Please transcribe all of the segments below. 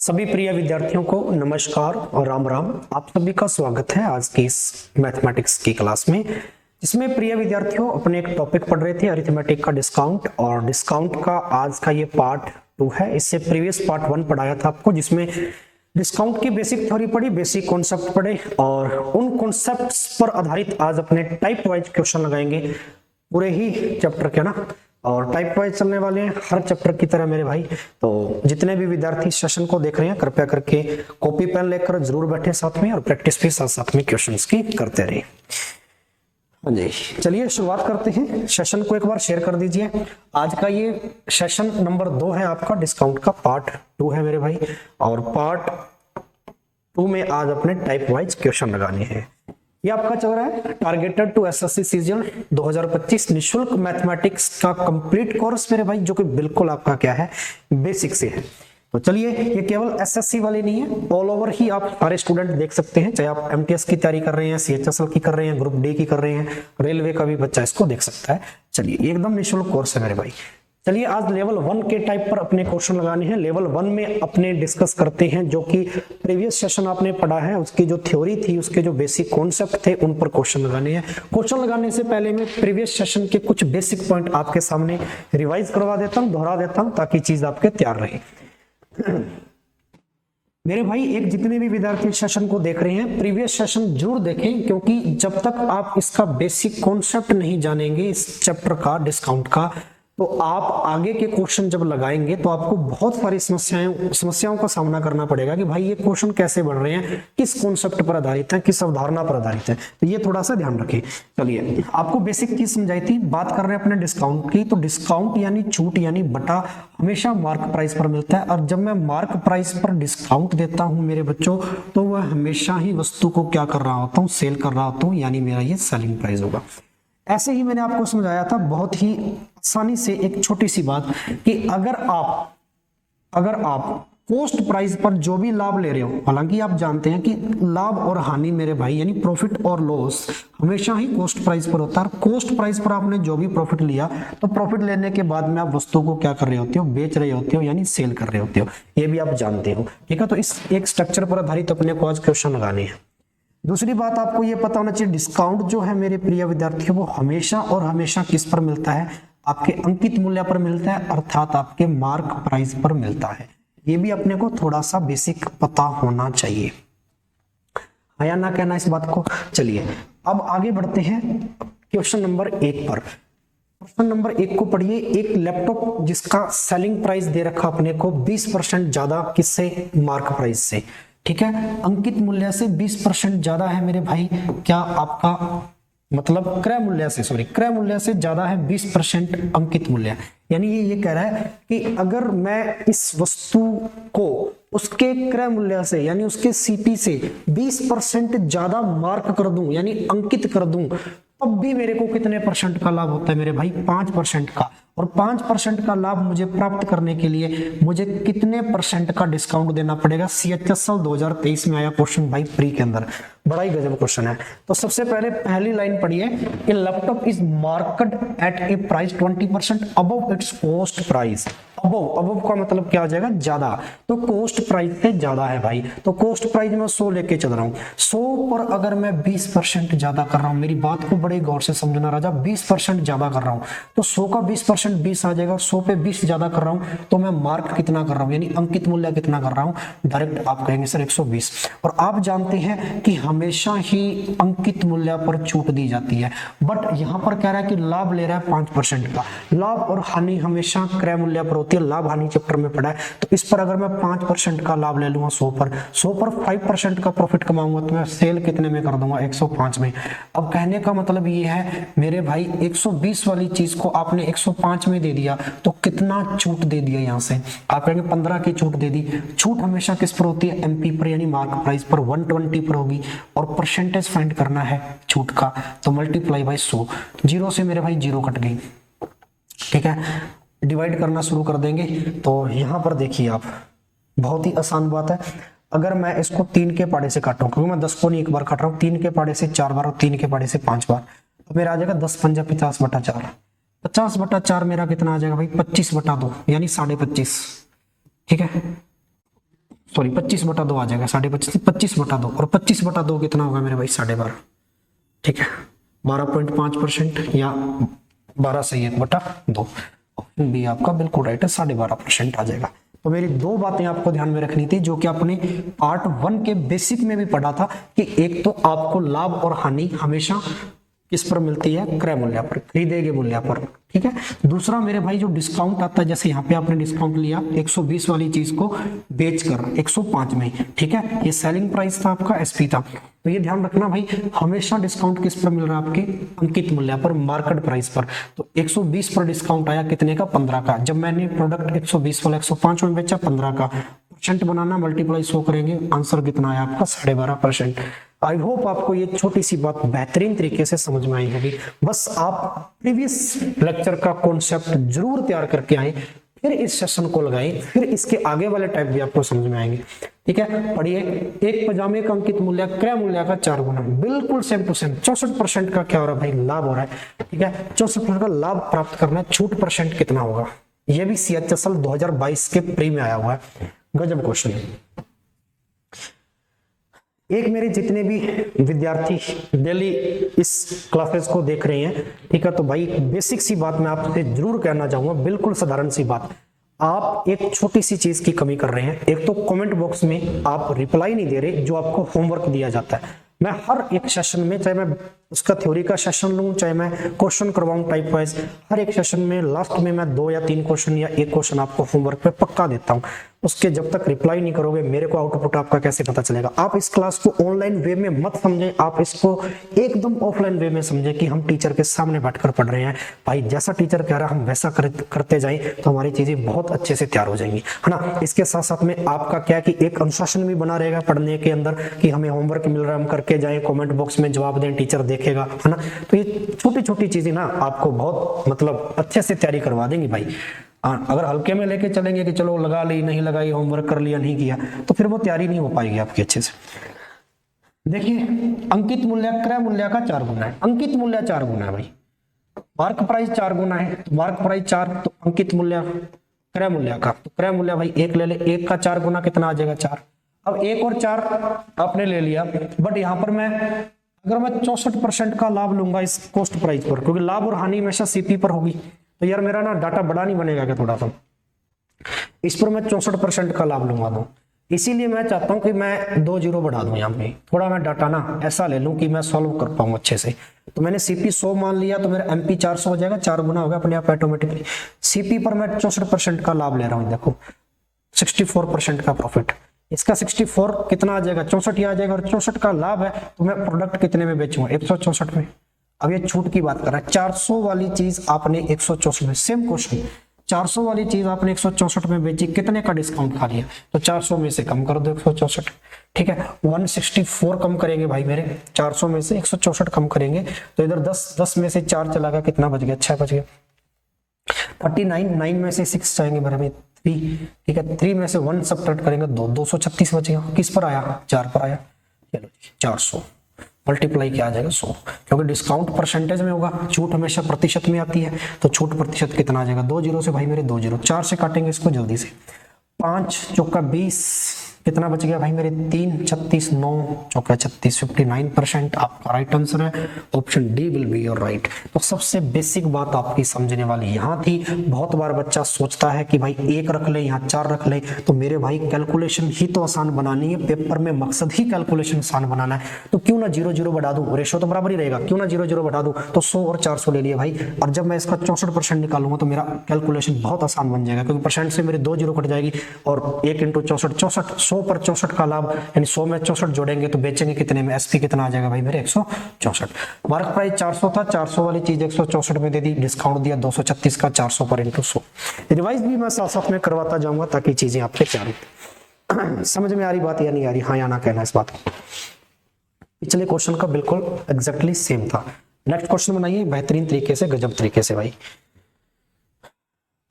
सभी प्रिय विद्यार्थियों को नमस्कार और राम राम। आप सभी का स्वागत है आज की इस मैथमेटिक्स की क्लास में, जिसमें प्रिय विद्यार्थियों अपने एक टॉपिक पढ़ रहे थे अरिथमेटिक का डिस्काउंट, और डिस्काउंट का आज का ये पार्ट 2 है। इससे प्रीवियस पार्ट 1 पढ़ाया था आपको, जिसमें डिस्काउंट की बेसिक थ्योरी पढ़ी, बेसिक कॉन्सेप्ट पढ़े, और उन कॉन्सेप्ट्स पर आधारित आज अपने टाइप वाइज क्वेश्चन लगाएंगे पूरे ही चैप्टर के ना, और टाइप वाइज चलने वाले हैं हर चैप्टर की तरह मेरे भाई। तो जितने भी विद्यार्थी सेशन को देख रहे हैं कृपया करके कॉपी पेन लेकर जरूर बैठे साथ में, और प्रैक्टिस भी साथ साथ में क्वेश्चंस की करते रहिए। हाँ जी, चलिए शुरुआत करते हैं। सेशन को एक बार शेयर कर दीजिए। आज का ये सेशन नंबर 2 है आपका, डिस्काउंट का पार्ट 2 है मेरे भाई, और पार्ट 2 में आज अपने टाइप वाइज क्वेश्चन लगाने हैं। ये आपका चल रहा है टारगेटेड टू एसएससी सीजन 2025 निशुल्क मैथमेटिक्स का कंप्लीट कोर्स मेरे भाई, जो कि बिल्कुल आपका क्या है, बेसिक से है। तो चलिए, ये केवल एसएससी वाले नहीं है, ऑल ओवर ही आप सारे स्टूडेंट देख सकते हैं, चाहे आप एमटीएस की तैयारी कर रहे हैं, सीएचएसएल की कर रहे हैं, ग्रुप डी की कर रहे हैं, रेलवे का भी बच्चा इसको देख सकता है। चलिए, ये एकदम निशुल्क कोर्स है मेरे भाई। चलिए, आज लेवल 1 के टाइप पर अपने क्वेश्चन लगाने हैं। लेवल 1 में अपने डिस्कस करते हैं, जो कि प्रीवियस सेशन आपने पढ़ा है, उसकी जो थ्योरी थी, उसके जो बेसिक कॉन्सेप्ट थे, उन पर क्वेश्चन लगाने हैं। क्वेश्चन लगाने से पहले मैं प्रीवियस सेशन के कुछ बेसिक पॉइंट आपके सामने रिवाइज करवा देता हूं, दोहरा देता हूं, ताकि चीज आपके तैयार रहे। मेरे भाई, एक जितने भी विद्यार्थी सेशन को देख रहे हैं, प्रीवियस सेशन जरूर देखें, क्योंकि जब तक आप इसका बेसिक कॉन्सेप्ट नहीं जानेंगे इस चैप्टर का, डिस्काउंट का, तो आप आगे के क्वेश्चन जब लगाएंगे तो आपको बहुत सारी समस्याओं का सामना करना पड़ेगा कि भाई ये क्वेश्चन कैसे बन रहे हैं, किस कॉन्सेप्ट पर आधारित है, किस अवधारणा पर आधारित है। तो ये थोड़ा सा ध्यान रखें। चलिए, आपको बेसिक चीज समझाई थी। बात कर रहे हैं अपने डिस्काउंट की, तो डिस्काउंट यानी छूट यानी बटा हमेशा मार्क प्राइस पर मिलता है, और जब मैं मार्क प्राइस पर डिस्काउंट देता हूं मेरे बच्चों, तो वह हमेशा ही वस्तु को क्या कर रहा होता हूं, सेल कर रहा होता हूं, यानी मेरा ये सेलिंग प्राइस होगा। ऐसे ही मैंने आपको समझाया था बहुत ही आसानी से एक छोटी सी बात, कि अगर आप कॉस्ट प्राइस पर जो भी लाभ ले रहे हो, हालांकि आप जानते हैं कि लाभ और हानि मेरे भाई, यानी प्रॉफिट और लॉस, हमेशा ही कॉस्ट प्राइस पर होता है। कॉस्ट प्राइस पर आपने जो भी प्रॉफिट लिया, तो प्रॉफिट लेने के बाद में आप वस्तु को क्या कर रहे होते हो, बेच रहे होते हो, यानी सेल कर रहे होते हो। ये भी आप जानते हो, ठीक है। तो इस एक स्ट्रक्चर पर आधारित अपने को आज क्वेश्चन लगाने हैं। दूसरी बात आपको ये पता होना चाहिए, डिस्काउंट जो है मेरे प्रिय विद्यार्थियों, वो हमेशा और हमेशा किस पर मिलता है, आपके अंकित मूल्य पर मिलता है, अर्थात आपके मार्क प्राइस पर मिलता है। ये भी अपने को थोड़ा सा बेसिक पता होना चाहिए, है या ना कहना इस बात को। चलिए, अब आगे बढ़ते हैं क्वेश्चन नंबर 1 पर। क्वेश्चन नंबर 1 को पढ़िए। एक लैपटॉप जिसका सेलिंग प्राइस दे रखा अपने को 20% ज्यादा, किससे, मार्क प्राइस से, ठीक है, अंकित मूल्य से 20% ज्यादा है मेरे भाई। क्या आपका मतलब क्रय मूल्य से, क्रय मूल्य से ज्यादा है 20% अंकित मूल्य, यानी ये कह रहा है कि अगर मैं इस वस्तु को उसके क्रय मूल्य से, यानी उसके सीपी से 20% ज्यादा मार्क कर दूं, यानी अंकित कर दूं, तब भी मेरे को कितने परसेंट का लाभ होता है मेरे भाई, 5% का। और 5% का लाभ मुझे प्राप्त करने के लिए मुझे कितने परसेंट का डिस्काउंट देना पड़ेगा। सीएचएसएल 2023 में आया क्वेश्चन भाई, प्री के अंदर, बड़ा ही गजब क्वेश्चन है। तो सबसे पहले पहली लाइन पढ़िए कि laptop is market at A price 20% above it's cost price. Above का मतलब क्या हो जाएगा, ज्यादा, तो कॉस्ट प्राइस से ज्यादा है भाई। तो कॉस्ट प्राइस में 100 लेके चल रहा हूं, 100 पर अगर मैं 20% ज्यादा कर रहा हूं, मेरी बात को बड़े गौर से समझना राजा, 20% ज्यादा कर रहा हूं, तो 100 का 20% 20 आ जाएगा। 100 पे 20 ज्यादा कर रहा हूं, तो मैं मार्क कितना कर रहा हूं, यानी अंकित मूल्य कितना कर रहा हूं, डायरेक्ट आप कहेंगे सर 120। और आप जानते हैं कि हमेशा ही अंकित मूल्य पर छूट दी जाती है, बट यहां पर कह रहा है कि लाभ ले रहा है 5% का। लाभ और हानि हमेशा क्रय मूल्य पर होती है, लाभ हानि चैप्टर में पढ़ा है। तो इस पर अगर मैं 5% का लाभ ले लूंगा 100 पर 5% का प्रॉफिट कमाऊंगा, तो मैं सेल कितने में कर दूंगा, 105 में। अब कहने का मतलब ये है मेरे भाई, 120 वाली चीज को आपने 105 में दे दिया, तो कितना छूट दे दिया, यहां से आप कहेंगे 15 की छूट दे दी। छूट हमेशा किस पर होती है, एमपी पर, यानी मार्क प्राइस पर 120 पर होगी, और परसेंटेज फाइंड करना है छूट का, तो मल्टीप्लाई बाय 100। 0 से मेरे भाई 0 कट गई, ठीक है, डिवाइड करना शुरू कर देंगे। तो यहां पर देखिए आप, बहुत ही आसान बात है। अगर मैं इसको 3 के पाड़े से काटूं, क्योंकि मैं 10 को नहीं एक बार काट रहा हूं, 3 के पाड़े से 4 बार और 3 के पाड़े से 5 बार, तो मेरा आ जाएगा 10 पंजा 50/4। 50/4 मेरा कितना आ जाएगा भाई, 25/2, यानी 25.5, ठीक है। सॉरी 25/2 आ जाएगा, 25.5 25/2, और 25/2 कितना होगा मेरे भाई 12.5, ठीक है 12.5% या 12 से 1/2। ऑप्शन बी आपका बिल्कुल राइट है, 12.5% आ जाएगा। तो मेरी दो बातें आपको ध्यान में रखनी थी जो कि आपने पार्ट 1 के बेसिक में भी पढ़ा था कि एक तो आपको लाभ और हानि हमेशा किस पर मिलती है, क्रय मूल्य पर, खरीदे गए मूल्य पर, ठीक है। दूसरा मेरे भाई जो डिस्काउंट आता है, जैसे यहाँ पे आपने डिस्काउंट लिया 120 वाली चीज को बेचकर 105 में, ठीक है, ये सेलिंग प्राइस था आपका, एसपी था। तो ये ध्यान रखना भाई, हमेशा डिस्काउंट किस पर मिल रहा है, आपके अंकित मूल्य पर, मार्केट प्राइस पर। तो 120 पर डिस्काउंट आया कितने का, 15 का। जब मैंने प्रोडक्ट 120 वाला 105 में बेचा 15 का, परसेंट बनाना, मल्टीप्लाई 100 करेंगे, आंसर कितना आया आपका 12.5%। आई होप आपको ये छोटी सी बात बेहतरीन तरीके से समझ में आई होगी। बस आप प्रीवियस लेक्चर का कॉन्सेप्ट जरूर तैयार करके आए, फिर इस सेशन को लगाएं, फिर इसके आगे वाले टाइप भी आपको समझ में आएंगे, ठीक है। पढ़िए, एक पजामे का अंकित मूल्य क्रय मूल्य का 4 गुना, बिल्कुल सेम टू सेम। 64% का क्या हो रहा है भाई, लाभ हो रहा है, ठीक है। 64% का लाभ प्राप्त करना है, छूट परसेंट कितना होगा, यह भी CHSL 2022 के प्री में आया हुआ है, गजब क्वेश्चन है। एक मेरे जितने भी विद्यार्थी डेली इस क्लासेस को देख रहे हैं, ठीक है, तो भाई बेसिक सी बात मैं आपसे जरूर कहना चाहूंगा, बिल्कुल साधारण सी बात। आप एक छोटी सी चीज की कमी कर रहे हैं, एक तो कमेंट बॉक्स में आप रिप्लाई नहीं दे रहे जो आपको होमवर्क दिया जाता है। मैं हर एक सेशन में, चाहे मैं उसका थ्योरी का सेशन लूं, चाहे मैं क्वेश्चन करवाऊं टाइप वाइज, हर एक सेशन में लास्ट में मैं 2 या 3 क्वेश्चन या एक क्वेश्चन आपको होमवर्क पे पक्का देता हूं। उसके जब तक रिप्लाई नहीं करोगे, मेरे को आउटपुट आपका कैसे पता चलेगा। आप इस क्लास को ऑनलाइन वे में मत समझें, आप इसको एकदम ऑफलाइन वे में समझें कि हम टीचर के सामने बैठकर पढ़ रहे हैं। भाई जैसा टीचर कह रहा है हम वैसा करते जाएं तो हमारी चीजें बहुत अच्छे से तैयार हो जाएंगी, है ना। इसके साथ साथ में आपका क्या कि एक अनुशासन भी बना रहेगा पढ़ने के अंदर, कि हमें होमवर्क मिल रहा है हम करके जाएं, कमेंट बॉक्स में जवाब दें, टीचर देखेगा, है ना। तो ये छोटी छोटी चीजें ना आपको बहुत मतलब अच्छे से तैयारी करवा देंगी भाई। अगर हल्के में लेके चलेंगे कि चलो लगा ली, नहीं लगाई, होमवर्क कर लिया, नहीं किया, तो फिर वो तैयारी नहीं हो पाएगी आपकी अच्छे से। देखिए, अंकित मूल्य क्रय मूल्य का 4 गुना है, अंकित मूल्य 4 गुना है भाई, मार्क प्राइस 4 गुना है, तो मार्क प्राइस 4, तो अंकित मूल्य क्रय मूल्य का, तो क्रय मूल्य भाई 1 ले ले, 1 का 4 गुना कितना आ जाएगा 4। अब 1 और 4 आपने ले लिया, बट यहाँ पर मैं अगर मैं 64% का लाभ लूंगा इस कॉस्ट प्राइस पर, क्योंकि लाभ और हानि हमेशा सीपी पर होगी, तो यार मेरा ना डाटा बड़ा नहीं बनेगा क्या थोड़ा सा, इस पर मैं 64% का लाभ लूंगा। तो इसीलिए मैं चाहता हूं कि मैं 2 जीरो बढ़ा दूं, यहाँ पे थोड़ा मैं डाटा ना ऐसा ले लूं कि मैं सॉल्व कर पाऊं अच्छे से। तो मैंने सीपी 100 मान लिया, तो मेरा एमपी 400 हो जाएगा, 4 गुना होगा अपने आप ऑटोमेटिकली। सीपी पर मैं 64% का लाभ ले रहा हूँ, देखो 64% का प्रॉफिट, इसका 64 कितना आ जाएगा, 64 ही आ जाएगा, और 64 का लाभ है, तो मैं प्रोडक्ट कितने में बेचूंगा, 164 में। अब ये छूट की बात कर रहा है, 400 वाली चीज आपने 164 में, सेम क्वेश्चन, 400 वाली चीज आपने 164 में बेची, कितने का डिस्काउंट खा लिया, तो 400 में से कम कर दो 164, ठीक है। 164 कम करेंगे भाई मेरे, 400 में से 164 कम करेंगे, तो इधर 10 में से 4 चला गया, कितना बच गया, 6 बच गया। 39, 9 में से 6 जाएंगे मेरे में 3, ठीक है, 3 में से 1 सब्ट्रैक्ट करेंगे 236 बचेगा, किस पर आया, 4 पर आया, चलो 400 मल्टीप्लाई क्या आ जाएगा 100, क्योंकि डिस्काउंट परसेंटेज में होगा, छूट हमेशा प्रतिशत में आती है, तो छूट प्रतिशत कितना आ जाएगा, 2 जीरो से भाई मेरे 2 जीरो, 4 से काटेंगे इसको जल्दी से, 5 चौका 20, कितना बच गया भाई मेरे 3, 36, 9 चौका 36, 59% आपका राइट आंसर है, option D will be your right. तो सबसे बेसिक बात आपकी समझने वाली यहाँ थी। बहुत बार बच्चा सोचता है कि भाई 1 रख ले, यहाँ 4 रख ले, तो मेरे भाई कैलकुलेशन ही तो आसान बनानी है, पेपर में मकसद ही कैलकुलेशन आसान बनाना है, तो क्यों ना 0 0 बढ़ा दूं, रेशो तो बराबर ही रहेगा, क्यों ना 0 0 बढ़ा दूं, तो 100 और 400 ले लिया भाई, और जब मैं इसका 64% निकालूंगा तो मेरा कैलकुलेशन बहुत आसान बन जाएगा, क्योंकि परसेंट से मेरे 2 जीरो कट जाएगी, और 1 × 64, 64, 100 पर 64 का लाभ, यानी 100 में 64 जोड़ेंगे तो बेचेंगे कितने में, एसपी कितना आ जाएगा भाई मेरे 164। मार्क प्राइस 400 था, 400 वाली चीज 164 में दे दी, डिस्काउंट दिया 236 का, 400 पर × 100। रिवाइज भी मैं साथ साथ में करवाता जाऊंगा ताकि चीजें आपके तैयार समझ में आ रही बात या नहीं आ रही, हाँ या ना कहना इस बात को। पिछले क्वेश्चन का बिल्कुल एग्जैक्टली सेम था। नेक्स्ट क्वेश्चन बनाइए बेहतरीन तरीके से, गजब तरीके से भाई।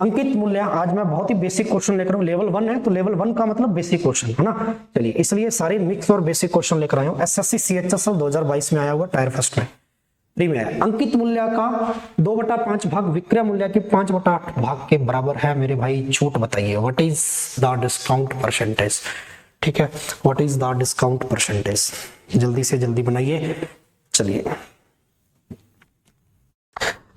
अंकित मूल्य, आज मैं बहुत ही बेसिक क्वेश्चन लेकर हूं, लेवल 1 है तो लेवल 1 का मतलब बेसिक क्वेश्चन है ना। चलिए इसलिए सारे मिक्स और बेसिक क्वेश्चन लेकर आया हूं। एसएससी CHSL 2022 में आया हुआ टायर फर्स्ट में प्री में है। अंकित मूल्य का 2/5 भाग विक्रय मूल्य के 5/8 भाग के बराबर है मेरे भाई, छूट बताइए, what is the discount percentage. ठीक है, what is the discount percentage, जल्दी से जल्दी बनाइए। चलिए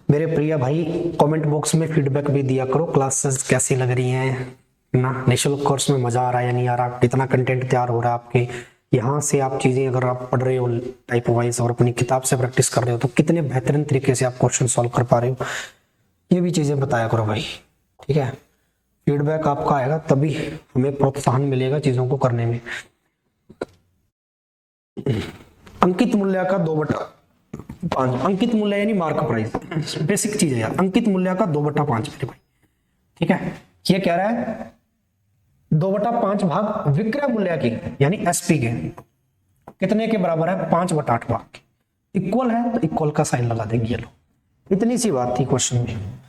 मेरे प्रिय भाई कमेंट बॉक्स में फीडबैक भी दिया करो, क्लासेस कैसी लग रही हैं ना, निःशुल्क कोर्स में मजा आ रहा है या नहीं आ रहा, कितना कंटेंट तैयार हो रहा है आपके यहाँ से, आप चीजें अगर आप पढ़ रहे हो टाइप वाइज और अपनी किताब से प्रैक्टिस कर रहे हो तो कितने बेहतरीन तरीके से आप क्वेश्चन सॉल्व कर पा रहे हो, ये भी चीजें बताया करो भाई। ठीक है, फीडबैक आपका आएगा तभी हमें प्रोत्साहन मिलेगा चीजों को करने में। अंकित मूल्य का 2/5, अंकित मूल्य यानी मार्क प्राइस, बेसिक चीज है यार, अंकित मूल्य का 2/5 मेरे भाई। ठीक है, ये कह रहा है 2/5 भाग विक्रय मूल्य की यानी एसपी के कितने के बराबर है, 5/8 भाग के, इक्वल है तो इक्वल का साइन लगा देंगे, ये लो, इतनी सी बात थी क्वेश्चन में।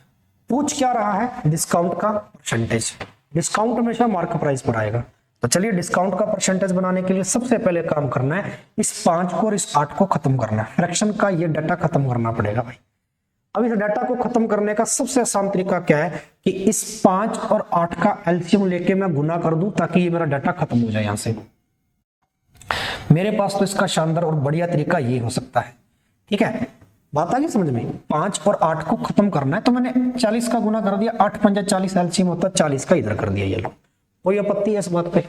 पूछ क्या रहा है, डिस्काउंट का परसेंटेज, डिस्काउंट हमेशा मार्क प्राइस पर आएगा। तो चलिए डिस्काउंट का परसेंटेज बनाने के लिए सबसे पहले काम करना है, इस 5 को और इस 8 को खत्म करना है, फ्रैक्शन का ये डाटा खत्म करना पड़ेगा भाई। अब इस डाटा को खत्म करने का सबसे आसान तरीका क्या है कि इस 5 और 8 का एलसीएम लेके मैं गुना कर दूं ताकि ये मेरा डाटा खत्म हो जाए। यहां से मेरे पास तो इसका शानदार और बढ़िया तरीका ये हो सकता है। ठीक है, बात आ गई समझ में। 5 और 8 को खत्म करना है तो मैंने 40 का गुना कर दिया, 8 पंजा 40 एलसीएम होता है, 40 का इधर कर दिया, ये लो। कोई आपत्ति है इस बात पे,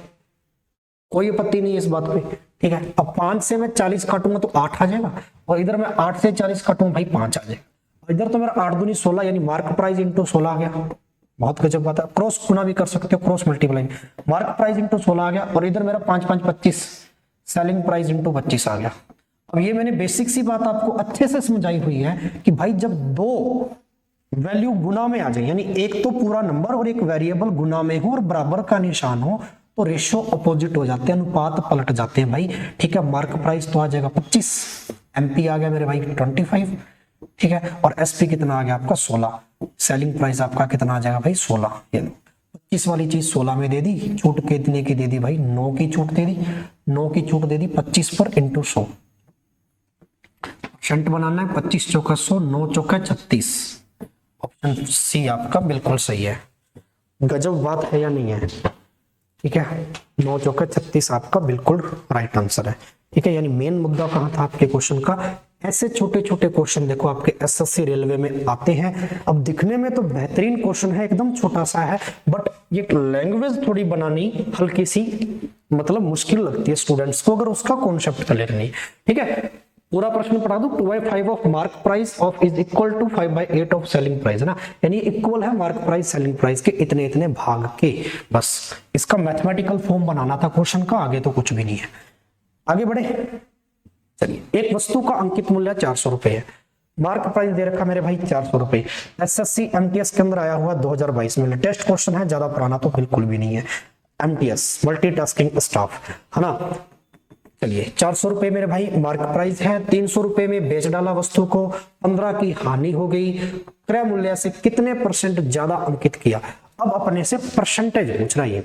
कोई आपत्ति नहीं है इस बात पे। ठीक है, अब 5 से मैं 40 काटूंगा तो 8 आ जाएगा, और इधर मैं 8 से 40 काटूंगा भाई 5 आ जाएगा, इधर तो मेरा 8 दूनी 16 यानी मार्क प्राइस इंटू 16 आ गया। बहुत गजब बात है, क्रॉस गुना भी कर सकते हो, cross multiply, mark price into 16 आ गया, और इधर मेरा 5 5 25 सेलिंग प्राइस इंटू 25 आ गया। अब ये मैंने बेसिक सी बात आपको अच्छे से समझाई हुई है कि भाई जब दो वैल्यू गुना में आ जाए, यानी एक तो पूरा नंबर और एक वेरिएबल गुना में हो और बराबर का निशान हो, तो रेशो अपोजिट हो जाते हैं, अनुपात पलट जाते हैं भाई। ठीक है, मार्क प्राइस तो आ जाएगा 25, एमपी आ गया मेरे भाई 25, ठीक है, और एसपी कितना आ गया आपका 16, सेलिंग प्राइस आपका कितना आ जाएगा भाई 16। ये 25 वाली चीज 16 में दे दी, छूट कितने की दे दी भाई 9 की छूट दे दी, 9 की छूट दे दी 25 पर इंटू 100। शंट बनाना है, 25 चौका 100, 9 चौका 36, ऑप्शन सी आपका बिल्कुल सही है। गजब बात है या नहीं है? ठीक है, 9 चौका 36 आपका बिल्कुल राइट आंसर है। ठीक है, यानी मेन मुद्दा कहां था आपके क्वेश्चन का, ऐसे छोटे छोटे क्वेश्चन देखो आपके एसएससी रेलवे में आते हैं। अब दिखने में तो बेहतरीन क्वेश्चन है, एकदम छोटा सा है, बट ये लैंग्वेज थोड़ी बनानी हल्की सी मतलब मुश्किल लगती है स्टूडेंट्स को अगर उसका कॉन्सेप्ट क्लियर नहीं। ठीक है, पूरा प्रश्न पढ़ा दूं, 2/5 of mark price of is equal to 5/8 of selling price, है ना, यानी इक्वल है मार्क प्राइस सेलिंग प्राइस के इतने इतने भाग के। बस इसका मैथमेटिकल फॉर्म बनाना था क्वेश्चन का, आगे तो कुछ भी नहीं है। आगे बढ़े, चलिए। एक वस्तु का अंकित मूल्य 400 रुपए है, मार्क प्राइस दे रखा मेरे भाई 400 रुपए, एसएससी एमटीएस के अंदर आया हुआ 2022 में, लेटेस्ट क्वेश्चन है, ज्यादा पुराना तो बिल्कुल भी नहीं है। एमटीएस मल्टीटास्किंग स्टाफ, है ना। चलिए 400 रुपए मेरे भाई मार्क प्राइस है, 300 रुपए में बेच डाला वस्तु को, 15 की हानि हो गई, क्रय मूल्य से कितने परसेंट ज्यादा अंकित किया। अब अपने से परसेंटेज पूछ रहा है,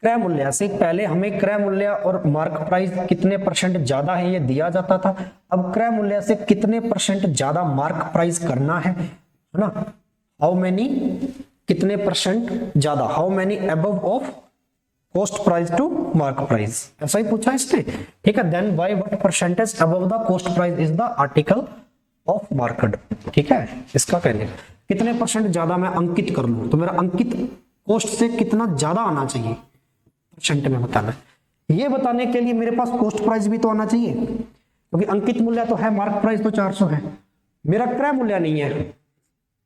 क्रय मूल्य से पहले हमें क्रय मूल्य और मार्क प्राइस कितने परसेंट ज्यादा है ये दिया जाता था, अब क्रय मूल्य से कितने परसेंट ज्यादा मार्क प्राइस करना है ना, हाउ मेनी कितने परसेंट ज्यादा, how many above of cost price to mark price, ऐसा ही पूछा इसने। ठीक है, then by what percentage above the cost price is the article of market. ठीक है, इसका कहने कितने परसेंट ज्यादा मैं अंकित कर लूं, तो मेरा अंकित कॉस्ट से कितना ज्यादा आना चाहिए परसेंट में बताना। ये बताने के लिए मेरे पास कॉस्ट प्राइस भी तो आना चाहिए, क्योंकि अंकित मूल्य तो है, मार्क प्राइस तो 400 है, मेरा क्रय मूल्य नहीं है।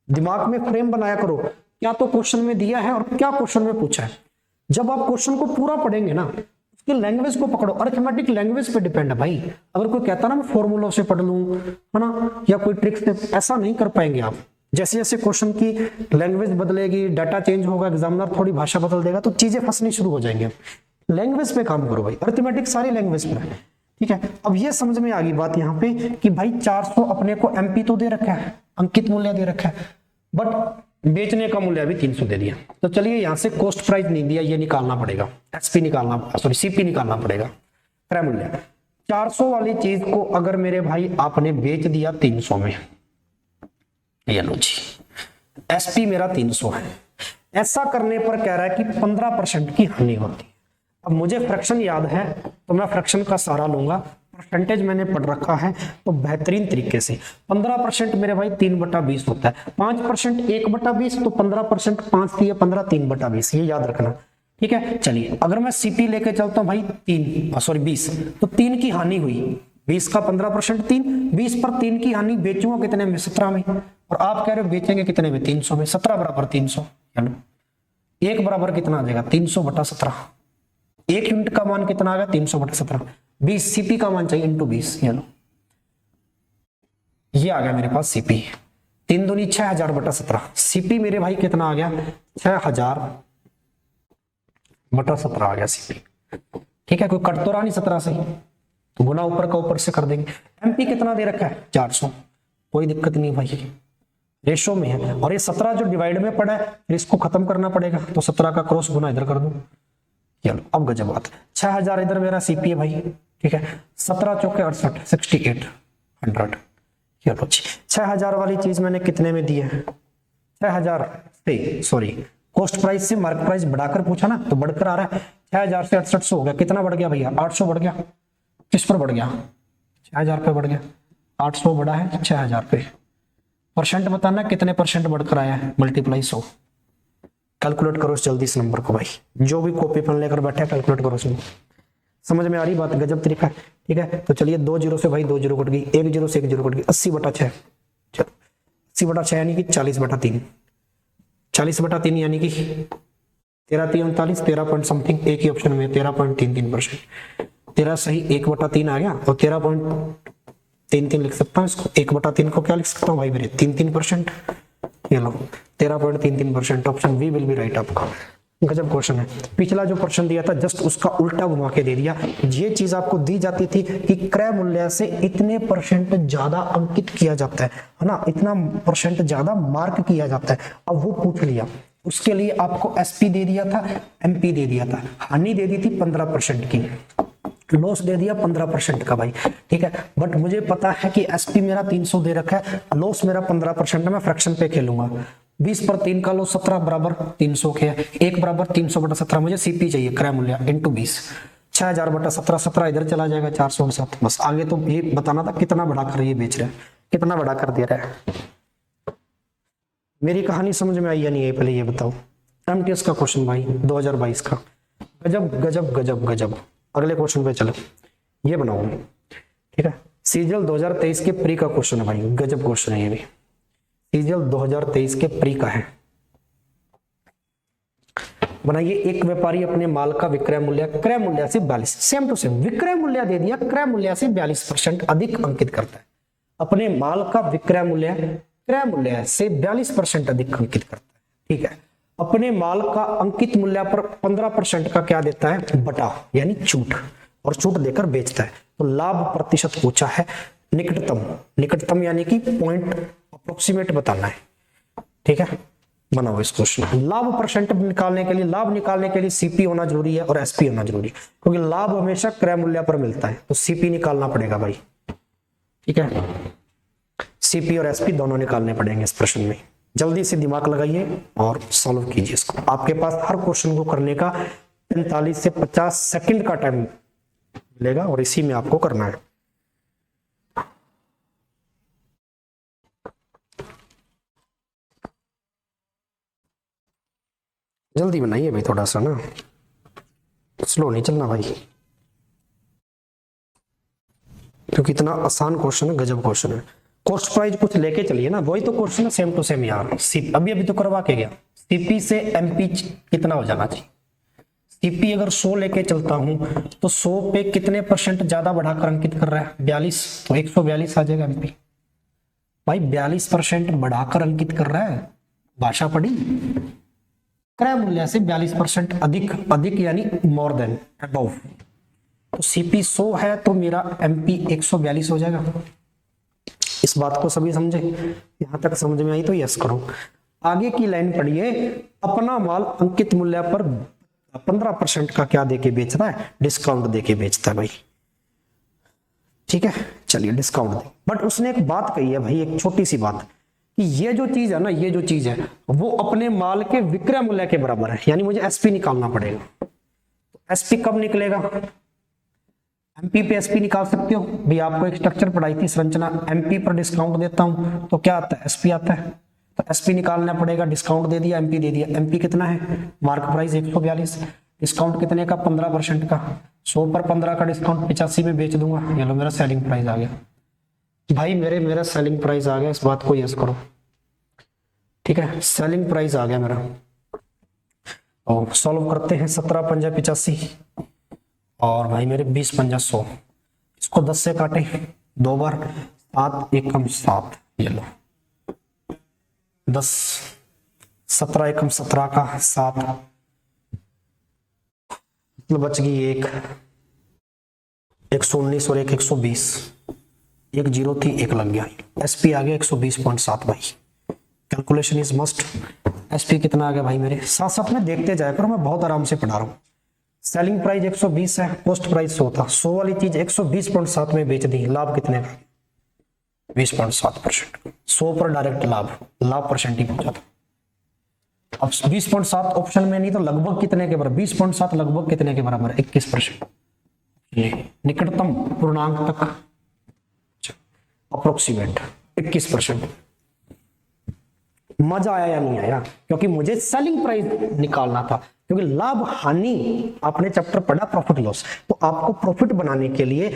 दिमाग में फ्रेम बनाया करो, क्या तो क्वेश्चन में दिया है और क्या क्वेश्चन में पूछा है। जब आप क्वेश्चन को पूरा पढ़ेंगे ना, उसकी लैंग्वेज को पकड़ो, अरिथमेटिक लैंग्वेज पे डिपेंड है भाई। अगर कोई कहता ना मैं फॉर्मूलों से पढ़ लूं, है ना, या कोई ट्रिक से, ऐसा नहीं कर पाएंगे आप। जैसे जैसे क्वेश्चन की लैंग्वेज बदलेगी, डाटा चेंज होगा, एग्जामिनर थोड़ी भाषा बदल देगा, तो चीजें फंसनी शुरू हो जाएंगी। लैंग्वेज पे काम करो भाई, अरिथमेटिक सारी लैंग्वेज पे है। ठीक है, अब ये समझ में आ गई बात यहाँ पे कि भाई 400 अपने को एमपी तो दे रखा है, अंकित मूल्य दे रखा है, बट बेचने का मूल्य भी 300 दे दिया। तो चलिए यहां से कॉस्ट प्राइस नहीं दिया, ये निकालना पड़ेगा, एसपी निकालना, सॉरी सीपी निकालना पड़ेगा, क्रय मूल्य। 400 वाली चीज को अगर मेरे भाई आपने बेच दिया 300 में, ये लो जी, एसपी मेरा 300 है, ऐसा करने पर कह रहा है कि 15% की हानि होती है। अब मुझे फ्रैक्शन याद है तो मैं फ्रैक्शन का सहारा लूंगा, परसेंटेज मैंने पढ़ रखा है तो बेहतरीन तरीके से 15% मेरे भाई 3/20 होता है, 5% 1/20, तो 15% 5 दिए 15 3/20, ये याद रखना। ठीक है, चलिए अगर मैं सीपी लेके चलता हूं भाई 20, तो 3 की हानि हुई, 20 का 15% 3, 20 पर 3 की हानि, बेचूंगा कितने में 17 में, और आप कह रहे हो बेचेंगे कितने में 300 में, 17 बराबर 300, चलो 1 बराबर कितना आ जाएगा 300/17, 1 यूनिट का मान कितना आ गया 300/17, 20 सीपी का मान चाहिए इंटू 20, ये लो ये आ गया मेरे पास सीपी, 3 दूनी 6000/17, सीपी मेरे भाई कितना आ गया 6000/17 आ गया सीपी। ठीक है, कोई कट तो रहा नहीं 17 से, तो गुना ऊपर का ऊपर से कर देंगे। एमपी कितना दे रखा है 400, कोई दिक्कत नहीं भाई, रेशो में है, और ये 17 जो डिवाइड में पड़ा है फिर इसको खत्म करना पड़ेगा, तो 17 का क्रॉस गुना इधर कर दूं, चलो अब गजब बात, 6000 इधर मेरा सीपी है भाई। ठीक है, 17 चौके 68, 6800, चलो 6000 वाली चीज मैंने कितने में दी है, 6000 से सॉरी कॉस्ट प्राइस से मार्केट प्राइस बढ़ाकर पूछा ना, तो बढ़कर आ रहा है, 6000 से 6800 हो गया, कितना बढ़ गया भैया 800 बढ़ गया, किस पर बढ़ गया 6000 पे बढ़ गया, 800 बढ़ा है 6000 पे, परसेंट बताना कितने परसेंट बढ़कर आया है, मल्टीप्लाई 100, कैलकुलेट करो जल्दी इस नंबर को भाई, जो भी कॉपी पेन लेकर बैठे कैलकुलेट करो इसमें, समझ में आ रही बात, गजब तरीका है। ठीक है, तो चलिए 2 जीरो से भाई 2 जीरो कट गई, 1 जीरो से 1 जीरो कट गई, 80/6, चलो 80/6 यानी कि 40/3, 40/3 यानी कि 13×3 = 13 पॉइंट समथिंग, एक ही ऑप्शन में 13.33%, 13 सही 1/3 आ गया, और 13.33 लिख सकता हूँ इसको, 1/3 को क्या लिख सकता हूँ भाई मेरे 3%, ये लो 13.33%, option B will be right आपका। गजब क्वेश्चन है, पिछला जो प्रश्न दिया था जस्ट उसका उल्टा घुमा के दे दिया। ये चीज आपको दी जाती थी कि क्रय मूल्य से इतने परसेंट ज्यादा अंकित किया जाता है ना, इतना परसेंट ज्यादा मार्क किया जाता है, अब वो पूछ लिया, उसके लिए आपको एसपी दे दिया था, एमपी दे दिया था, हानि दे दी थी 15% की, लॉस दे दिया 15% का भाई। ठीक है, बट मुझे पता है कि एसपी मेरा 300 दे रखा है, लॉस मेरा 15% है, मैं फ्रैक्शन पे खेलूंगा, 20 पर 3 का लॉस 17 बराबर 300 के, 1 बराबर 300/17, मुझे सीपी चाहिए क्रय मूल्य इंटू 20, 6000/17, 17 इधर चला जाएगा 407, बस आगे तो ये बताना था कितना बढ़ाकर ये बेच रहा है, कितना बढ़ाकर दे रहा है। मेरी कहानी समझ में आई या नहीं है पहले ये बताओ। एमटीएस का क्वेश्चन भाई 2022 का, गजब गजब गजब गजब। अगले क्वेश्चन पे चलो, ये बनाओ ठीक है, सीजीएल 2023 के प्री का क्वेश्चन है भाई, गजब क्वेश्चन है ये भी, सीजीएल 2023 के प्री का है। बनाइए, एक व्यापारी अपने माल का विक्रय मूल्य क्रय मूल्य से 42, सेम टू सेम विक्रय मूल्य दे दिया, क्रय मूल्य से 42% अधिक अंकित करता है, अपने माल का विक्रय मूल्य क्रय मूल्य से 42% अधिक अंकित करता है। ठीक है, अपने माल का अंकित मूल्य पर 15% का क्या देता है, बटा यानी छूट, और छूट देकर बेचता है। तो लाभ प्रतिशत पूछा है, निकटतम, निकटतम यानी कि पॉइंट अप्रोक्सीमेट बताना है। ठीक है, बनाओ इस क्वेश्चन। लाभ परसेंट निकालने के लिए, लाभ निकालने के लिए सीपी होना जरूरी है और एसपी होना जरूरी है, क्योंकि लाभ हमेशा क्रय मूल्य पर मिलता है, तो सीपी निकालना पड़ेगा भाई। ठीक है, सीपी और एसपी दोनों निकालने पड़ेंगे इस प्रश्न में। जल्दी से दिमाग लगाइए और सॉल्व कीजिए इसको। आपके पास हर क्वेश्चन को करने का 45 से 50 सेकंड का टाइम मिलेगा और इसी में आपको करना है। जल्दी बनाइए भाई, थोड़ा सा ना स्लो नहीं चलना भाई, क्योंकि इतना आसान क्वेश्चन है, गजब क्वेश्चन है। कॉस्ट प्राइस कुछ लेके चलिए ना, वही तो क्वेश्चन है सेम टू सेम यार। अभी तो करवा के गया, सीपी से एमपी कितना हो जाना चाहिए। सीपी अगर 100 लेके चलता हूं तो 100 पे कितने परसेंट ज्यादा बढ़ाकर अंकित कर रहा है, 42, तो 142 आ जाएगा एमपी भाई। 42% बढ़ाकर अंकित कर रहा है, भाषा पढ़ी, क्रय मूल्य से 42% अधिक, अधिक यानी मोर देन, अबव। तो सीपी 100 है तो मेरा एमपी 142 हो जाएगा। इस बात को सभी समझे, यहां तक समझ में आई तो यस करो। आगे की लाइन पढ़िए, अपना माल अंकित मूल्य पर 15% का क्या देके बेचता है, डिस्काउंट देके बेचता है भाई। ठीक है, चलिए डिस्काउंट दे, बट उसने एक बात कही है भाई, एक छोटी सी बात, कि ये जो चीज है ना, ये जो चीज है वो अपने माल के विक्रय मूल्य के बराबर है, यानी मुझे एसपी निकालना पड़ेगा। एसपी कब निकलेगा? एमपी पे एसपी निकाल सकते हो भाई। आपको एक स्ट्रक्चर पढ़ाई थी संरचना, एमपी पर डिस्काउंट देता हूं तो क्या आता है? एसपी आता है। तो एसपी निकालना पड़ेगा, डिस्काउंट दे दिया, एमपी दे दिया। एमपी कितना है? मार्क प्राइस 142, डिस्काउंट कितने का? 15% का। 100 पर 15 का डिस्काउंट 85 में बेच दूंगा। ये लो मेरा सेलिंग प्राइस आ गया भाई, मेरा सेलिंग प्राइस आ गया। इस बात को यस करो, ठीक है, सेलिंग प्राइस आ गया मेरा। और सॉल्व करते हैं। 17 पंजा 85 और भाई मेरे 20 पंजा 100। इसको 10 से काटे 2 बार, 7 एकम 7, ये लो 10, 17 एकम 17 का 7, मतलब बच गई 119 और 120, एक जीरो थी, एक लग गया। एसपी आ गया 120.7 भाई। Calculation is must. एसपी कितना आ गया भाई मेरे? साथ साथ में देखते जाए करो, मैं बहुत आराम से पढ़ा रहा हूँ। सेलिंग प्राइस 120 है, कॉस्ट प्राइस 100 था। 100 वाली चीज 120.7 में बेच दी। लाभ कितने का? 20.7%। 100 पर डायरेक्ट लाभ परसेंट ही पहुंचा था। अब 20.7 ऑप्शन में नहीं तो लगभग कितने के बराबर? 20.7 लगभग कितने के बराबर? 21%। निकटतम पूर्णांक तक अप्रोक्सीमेट 21%। मजा आया या नहीं आया? क्योंकि मुझे सेलिंग प्राइस निकालना था, क्योंकि लाभ हानि आपने चैप्टर पढ़ा प्रॉफिट लॉस, तो आपको प्रॉफिट बनाने के लिए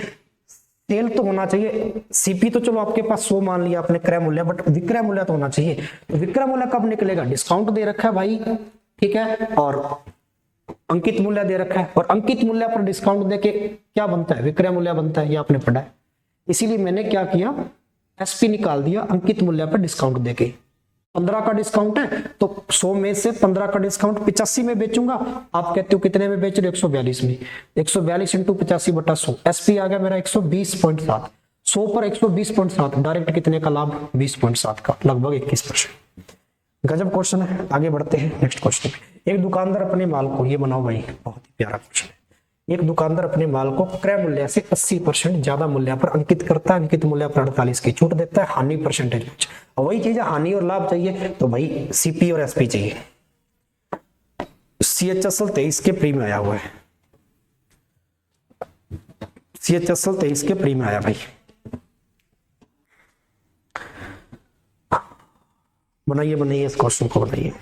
सेल तो होना चाहिए। सीपी तो चलो आपके पास 100 मान लिया आपने क्रय मूल्य, बट विक्रय मूल्य तो होना चाहिए। तो विक्रय मूल्य कब निकलेगा? डिस्काउंट दे रखा है भाई, ठीक है, और अंकित मूल्य दे रखा है, और अंकित मूल्य पर डिस्काउंट देके क्या बनता है? विक्रय मूल्य बनता है, ये आपने पढ़ा है। इसीलिए मैंने क्या किया, एसपी निकाल दिया अंकित मूल्य पर डिस्काउंट देके। 15 का डिस्काउंट है तो 100 में से 15 का डिस्काउंट 85 में बेचूंगा। आप कहते हो कितने में बेच रहे हो? 142 में। 142 इंटू 85 बटा 100, एसपी आ गया मेरा 120.7। 100 पर 120.7 डायरेक्ट कितने का लाभ? 20.7 का, लगभग 21%। गजब क्वेश्चन है। आगे बढ़ते हैं नेक्स्ट क्वेश्चन पे। एक दुकानदार अपने माल को, ये बनाओ भाई, बहुत ही प्यारा क्वेश्चन है। एक दुकानदार अपने माल को क्रय मूल्य से 80% ज्यादा मूल्य पर अंकित करता है। अंकित मूल्य पर 48 की छूट देता है। हानि परसेंटेज, और वही चीज है, हानि और लाभ चाहिए तो भाई सीपी और एसपी चाहिए। सीएचएसएल 23 के प्री में आया हुआ है। सीएचएसएल 23 के प्री में आया भाई। बनाइए इस क्वेश्चन को बनाइए।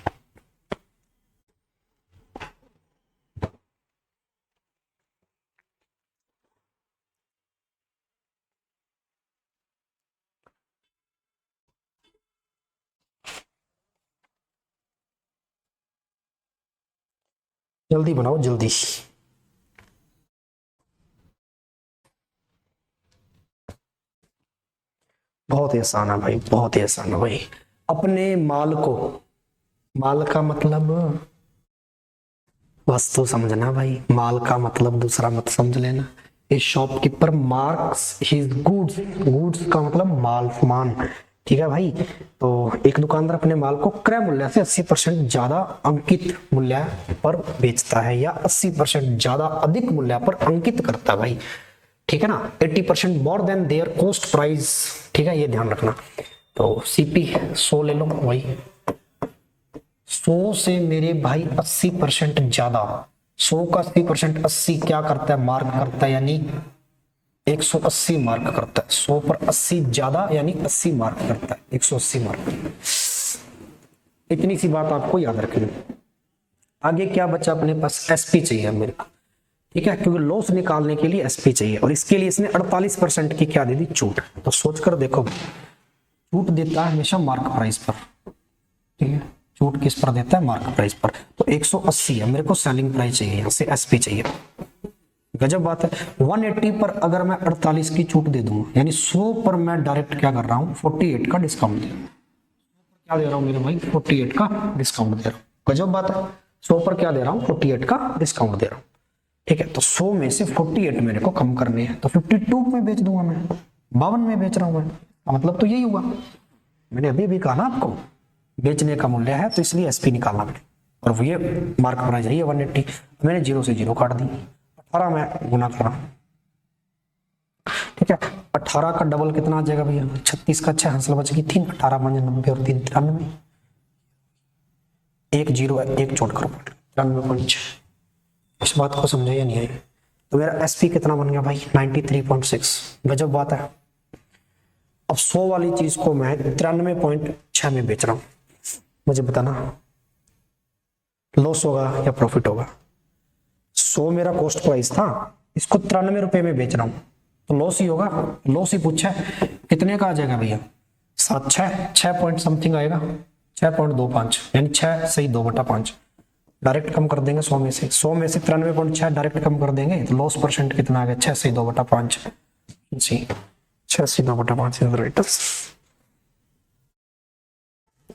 जल्दी बनाओ जल्दी। बहुत ही आसान है भाई, बहुत ही आसान है भाई। अपने माल को, माल का मतलब वस्तु समझना भाई, माल का मतलब दूसरा मत समझ लेना। ए shopkeeper marks his goods, goods का मतलब माल, सामान, ठीक है भाई। तो एक दुकानदार अपने माल को क्रय मूल्य से 80% ज्यादा अंकित मूल्य पर बेचता है, या 80% ज्यादा अधिक मूल्य पर अंकित करता है भाई, ठीक है ना। 80% more than there cost price, ठीक है, ये ध्यान रखना। तो सीपी 100 ले लो भाई। 100 से मेरे भाई 80% ज्यादा, 100 का 80% 80 क्या करता है? मार्क करता है, यानी 180 मार्क करता है। 100 पर 80 ज्यादा यानी 80 मार्क करता है, 180 मार्क। इतनी सी बात आपको याद रखनी। आगे क्या बचा अपने पास? एसपी चाहिए मेरे को, ठीक है, क्योंकि लॉस निकालने के लिए एसपी चाहिए, और इसके लिए इसने 48% की क्या दे दी? छूट। तो सोचकर देखो, छूट देता है हमेशा मार्क प्राइस पर, ठीक है, छूट किस पर देता है? मार्क प्राइस पर। तो 180 है, मेरे को सेलिंग प्राइस चाहिए, यहाँ से एसपी चाहिए। गजब बात है। 180 पर अगर मैं 48 की छूट दे दूंगा, यानी 100 पर मैं डायरेक्ट क्या कर रहा हूँ? 48 का डिस्काउंट दे रहा हूँ। क्या दे रहा हूँ मेरे भाई? 48 का डिस्काउंट दे रहा हूँ। गजब बात है। 100 पर क्या दे रहा हूँ? 48 का डिस्काउंट दे रहा हूँ, ठीक है। तो 100 में से 48 मेरे को कम करने हैं, तो 52 में बेच दूंगा मैं, 52 में बेच रहा हूँ मैं, मतलब तो यही हुआ। मैंने अभी भी कहा ना आपको, बेचने का मूल्य है तो इसलिए एसपी निकालना पड़ेगा, और वो ये मार्क प्राइस है 180। मैंने 0 से 0 काट दी, 18 में गुना कर रहा हूं, ठीक है। 18 का डबल कितना आ जाएगा भैया? 36 का 6 हासिल बच गई 3, 18 5 90 और 3 93, 1 0 1 छोड़कर 93.6, इस बात को समझे या नहीं आई? तो मेरा एसपी कितना बन गया भाई 93.6, गजब बात है। अब 100 वाली चीज को मैं 93.6 में बेच रहा हूं, मुझे बताना लॉस होगा या प्रॉफिट होगा। 100 मेरा कॉस्ट प्राइस था, इसको 93 रुपए में बेच रहा हूं तो लॉस ही होगा। लॉस ही पूछा है, कितने का आ जाएगा भैया? 6 पॉइंट समथिंग आएगा, 6.25 यानी 6 सही 2/5 डायरेक्ट कम कर देंगे 100 में से 93.6 डायरेक्ट कम कर देंगे तो लॉस परसेंट कितना आ गया? 6 सही 2/5 जी, 6 सही 2/5 इज राइट।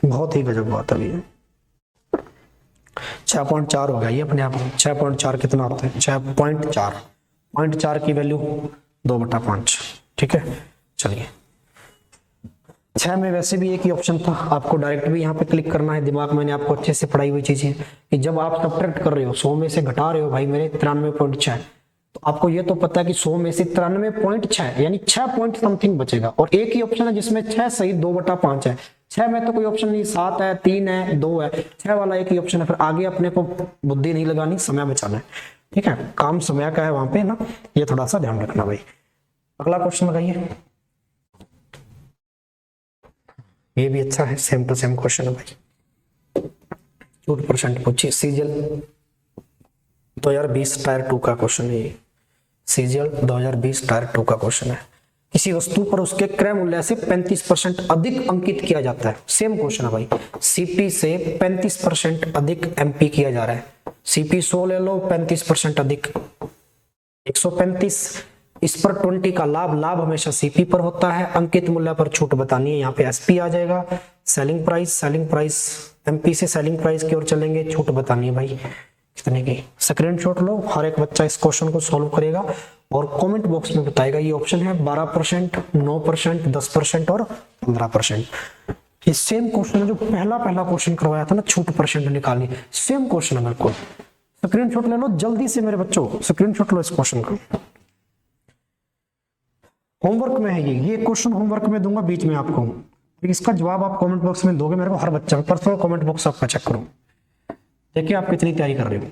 बहुत ही गजब बात है भैया। 6.4 हो गया ये अपने आप में। 6.4 कितना होता है? 6.4 की वैल्यू 2/5, ठीक है। चलिए 6 में वैसे भी एक ही ऑप्शन था, आपको डायरेक्ट भी यहाँ पे क्लिक करना है। दिमाग मैंने आपको अच्छे से पढ़ाई हुई चीजें कि जब आप सब्ट्रैक्ट कर रहे हो 100 में से घटा रहे हो भाई मेरे 93.6, तो आपको ये तो पता है कि 100 में से 93.6 यानी 6 पॉइंट समथिंग बचेगा। और एक ही ऑप्शन है जिसमें 6 सही 2/5 है। 6 में तो कोई ऑप्शन नहीं, 7 है, 3 है, 2 है, 6 वाला एक ही ऑप्शन है। फिर आगे अपने को बुद्धि नहीं लगानी, समय बचाना है, ठीक है। काम समय का है वहां पे ना, ये थोड़ा सा ध्यान रखना भाई। अगला क्वेश्चन लगाइए, ये भी अच्छा है, सेम टू सेम क्वेश्चन है भाई। 2% पूछिए, सीजीएल 2020 टायर 2 का क्वेश्चन है ये। सीजीएल 2020 टायर 2 का क्वेश्चन है। किसी वस्तु पर उसके क्रय मूल्य से 35% अधिक अंकित किया जाता है। सेम क्वेश्चन है भाई, सीपी से 35% अधिक एमपी किया जा रहा है। सीपी 100 ले लो, 35% अधिक 135। इस पर 20 का लाभ हमेशा सीपी पर होता है। अंकित मूल्य पर छूट बतानी है, यहाँ पे एसपी आ जाएगा। सेलिंग प्राइस एमपी से सेलिंग प्राइस की ओर चलेंगे, छूट बतानी है भाई कितने की। स्क्रीनशॉट लो, हर एक बच्चा इस क्वेश्चन को सॉल्व करेगा और कमेंट बॉक्स में बताएगा। ये ऑप्शन है 12%, 9%, 10% और 15%। ये सेम क्वेश्चन है जो पहला क्वेश्चन करवाया था ना, छूट परसेंट निकालनी, सेम क्वेश्चन है बिल्कुल। स्क्रीनशॉट ले लो जल्दी से मेरे बच्चों, स्क्रीनशॉट लो इस क्वेश्चन का। होमवर्क में है ये क्वेश्चन होमवर्क में दूंगा बीच में आपको। इसका जवाब आप कमेंट बॉक्स में दोगे मेरे को, हर बच्चा पर्सनल कमेंट बॉक्स आपका चेक करूं, देखिए आप कितनी तैयारी कर रहे हो।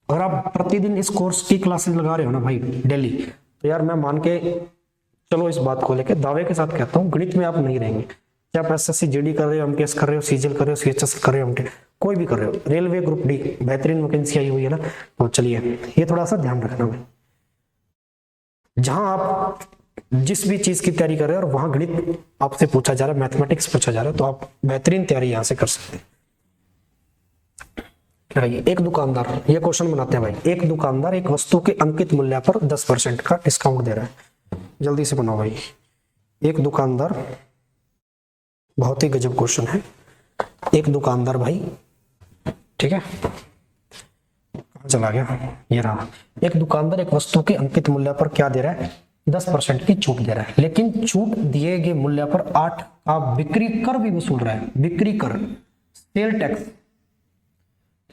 अगर आप प्रतिदिन इस कोर्स की क्लासेस लगा रहे हो ना भाई डेली, तो यार मैं मान के चलो इस बात को लेकर दावे के साथ कहता हूँ, गणित में आप नहीं रहेंगे। चाहे आप एसएससी जीडी कर रहे हो, एमटीएस कर रहे हो, सीजीएल कर रहे हो, सीएचएस कर रहे हो, कोई भी कर रहे हो, रेलवे ग्रुप डी बेहतरीन वैकेंसी आई हुई है ना। तो चलिए ये थोड़ा सा ध्यान रखना भाई, जहां आप जिस भी चीज की तैयारी कर रहे हो और वहां गणित आपसे पूछा जा रहा है, मैथमेटिक्स पूछा जा रहा है, तो आप बेहतरीन तैयारी यहां से कर सकते हैं। एक दुकानदार, ये क्वेश्चन बनाते हैं भाई। एक दुकानदार एक वस्तु के अंकित मूल्य पर 10% का डिस्काउंट दे रहा है। जल्दी से बनाओ भाई। एक दुकानदार, बहुत ही गजब क्वेश्चन है। एक दुकानदार भाई, ठीक है, कहां चला गया, ये रहा। एक दुकानदार एक वस्तु के अंकित मूल्य पर क्या दे रहा है? 10% की छूट दे रहा है, लेकिन छूट दिए गए मूल्य पर 8 का बिक्री कर भी वसूल रहा है। बिक्री कर, सेल टैक्स,